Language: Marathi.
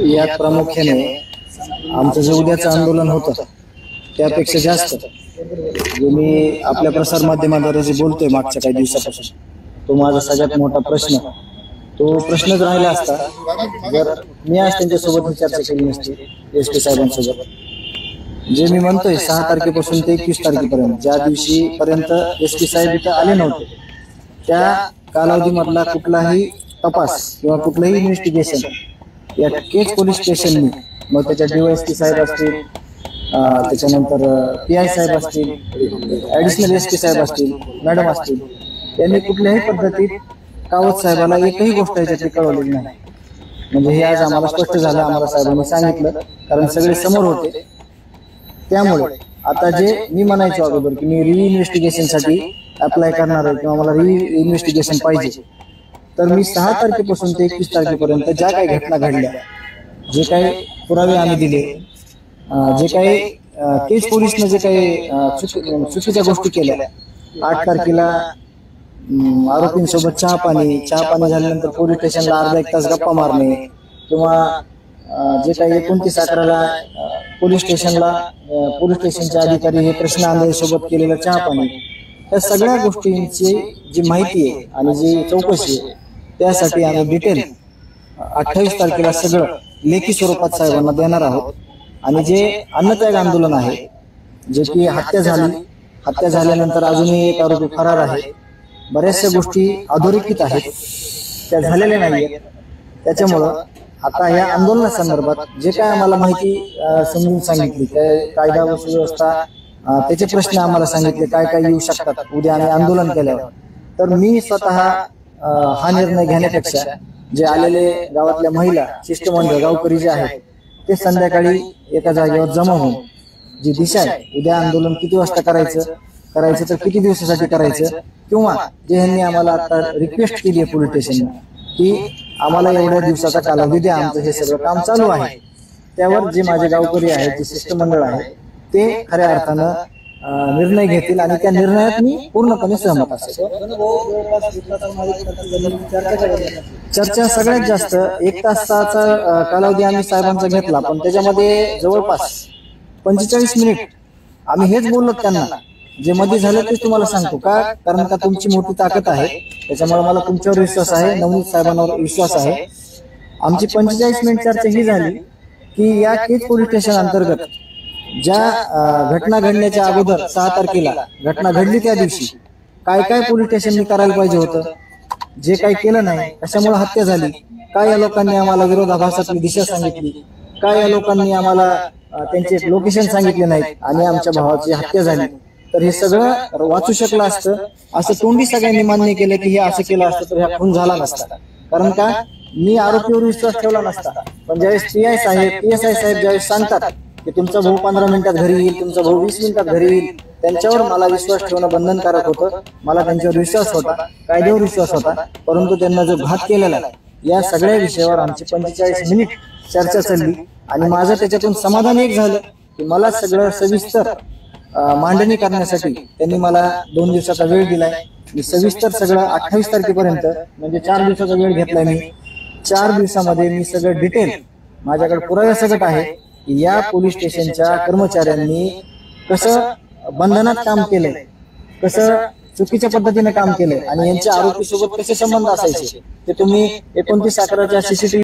यात प्रामुख्याने आमचं जे उद्याचं आंदोलन होतं त्यापेक्षा जास्त जे मी आपल्या प्रसार माध्यमाद्वारे जे बोलतोय मागच्या काही दिवसापासून, तो माझा सगळ्यात मोठा प्रश्न, तो प्रश्नच राहिला असता जर मी आज त्यांच्यासोबत चर्चा केली नसती SP साहेबांसोबत. जे मी म्हणतोय 6 तारखेपासून ते 21 तारखेपर्यंत, ज्या दिवशी पर्यंत SP साहेब इथं आले नव्हते, त्या कालावधीमधला कुठलाही तपास किंवा कुठलंही इन्व्हेस्टिगेशन या केज पोलीस स्टेशननी, मग त्याच्या DYSP साहेब असतील, त्याच्यानंतर PI साहेब असतील, ऍडिशनल SP साहेब असतील, मॅडम असतील, यांनी कुठल्याही पद्धतीत कावत साहेबाला एकही गोष्ट याच्यातली कळवलेली नाही. म्हणजे हे आज आम्हाला स्पष्ट झालं, आम्हाला साहेबांनी सांगितलं, कारण सगळे समोर होते. त्यामुळे आता जे मी म्हणायचो अगोदर की मी रिइन्व्हेस्टिगेशनसाठी अप्लाय करणार आहे किंवा मला रिइन्व्हेस्टिगेशन पाहिजे, तर मी 6 तारखेपासून ते 21 तारखेपर्यंत ज्या काही घटना घडल्या, जे काही पुरावे आम्ही दिले, जे काही केज पोलिसने जे काही चुकीच्या गोष्टी केल्या, 8 तारखेला आरोपींसोबत चहा पाणी झाल्यानंतर पोलीस स्टेशनला अर्धा एक तास गप्पा मारणे, किंवा जे काही 29/11ला पोलीस स्टेशनचे अधिकारी हे कृष्णा आंधळे सोबत केलेलं चहा पाणी, या सगळ्या गोष्टींची जी माहिती आहे आणि जी चौकशी आहे, त्यासाठी आम्ही डिटेल 28 तारखेला सगळं लेखी स्वरूपात साहेबांना देणार आहोत. आणि जे अन्नत्याग आंदोलन आहे, जे की हत्या झाल्यानंतर अजूनही एक आरोपी फरार आहे, बऱ्याचशा गोष्टी अधोरेखित आहेत, त्या झालेल्या नाहीत. त्याच्यामुळं आता या आंदोलनासंदर्भात जे काय आम्हाला माहिती समजून सांगितली, कायदा व सुव्यवस्था, त्याचे प्रश्न आम्हाला सांगितले, काय काय येऊ शकतात उद्या आम्ही आंदोलन केल्यावर, तर मी स्वतः हा निर्णय घेण्यापेक्षा जे आलेले गावातल्या महिला, शिष्टमंडळ, गावकरी जे आहेत, ते संध्याकाळी एका जागेवर जमा होऊन जी दिशा आहे, उद्या आंदोलन किती वाजता करायचं तर किती दिवसासाठी करायचं, किंवा जे ह्यांनी आम्हाला आता रिक्वेस्ट केली आहे पोलीस स्टेशनला की आम्हाला एवढ्या दिवसाचा कालावधी द्या, आमचं हे सगळं काम चालू आहे, त्यावर जे माझे गावकरी आहेत, जे शिष्टमंडळ आहे, ते खऱ्या अर्थानं निर्णय घेतील आणि त्या निर्णयात मी पूर्णपणे सहमत असेल. चर्चा सगळ्यात जास्त 1 तासाचा कालावधी आम्ही साहेबांचा घेतला, पण त्याच्यामध्ये जवळपास 45 मिनिट आम्ही हेच बोललो त्यांना, जे मध्ये झालं तेच तुम्हाला सांगतो का, कारण का तुमची मोठी ताकद आहे, त्याच्यामुळे मला तुमच्यावर विश्वास आहे, नवनीत साहेबांवर विश्वास आहे. आमची 45 मिनिट चर्चा ही झाली की या केज पोलीस स्टेशन अंतर्गत ज्या घटना घडण्याच्या अगोदर 6 तारखेला घटना घडली, त्या दिवशी काय काय पोलीस स्टेशननी करायला पाहिजे होतं, जे काही केलं नाही, कशामुळे हत्या झाली, काय या लोकांनी आम्हाला विरोधाभासातली दिशा सांगितली, काय या लोकांनी आम्हाला त्यांचे लोकेशन सांगितले नाहीत आणि आमच्या भावाची हत्या झाली, तर हे सगळं वाचू शकलं असतं. असं तोंडी सगळ्यांनी मान्य केलं की हे असं केलं असतं तर हा खून झाला नसता, कारण का मी आरोपीवर विश्वास ठेवला नसता. पण ज्यावेळेस PI साहेब, PSI साहेब ज्यावेळेस सांगतात की तुमचा भाऊ 15 मिनिटात घरी येईल, तुमचा भाऊ 20 मिनिटात घरी येईल, त्यांच्यावर मला विश्वास ठेवणं बंधनकारक होतं. मला त्यांच्यावर विश्वास होता, कायद्यावर विश्वास होता, परंतु त्यांना जो घात केलेला आहे या सगळ्या विषयावर आमची 45 मिनिट चर्चा चालली आणि माझं त्याच्यातून समाधान एक झालं की मला सगळं सविस्तर मांडणी करण्यासाठी त्यांनी मला 2 दिवसाचा वेळ दिलाय. मी सविस्तर सगळं 28 तारखेपर्यंत म्हणजे 4 दिवसाचा वेळ घेतलाय. मी 4 दिवसामध्ये मी सगळं डिटेल, माझ्याकडे पुराव्यासकट आहे की या पोलीस स्टेशनच्या कर्मचाऱ्यांनी कसं बंधनात काम केलंय, कसं चुकीच्या पद्धतीने काम केलंय आणि यांच्या आरोपी सोबत कसे संबंध असायचे ते तुम्ही 29/11च्या CCTV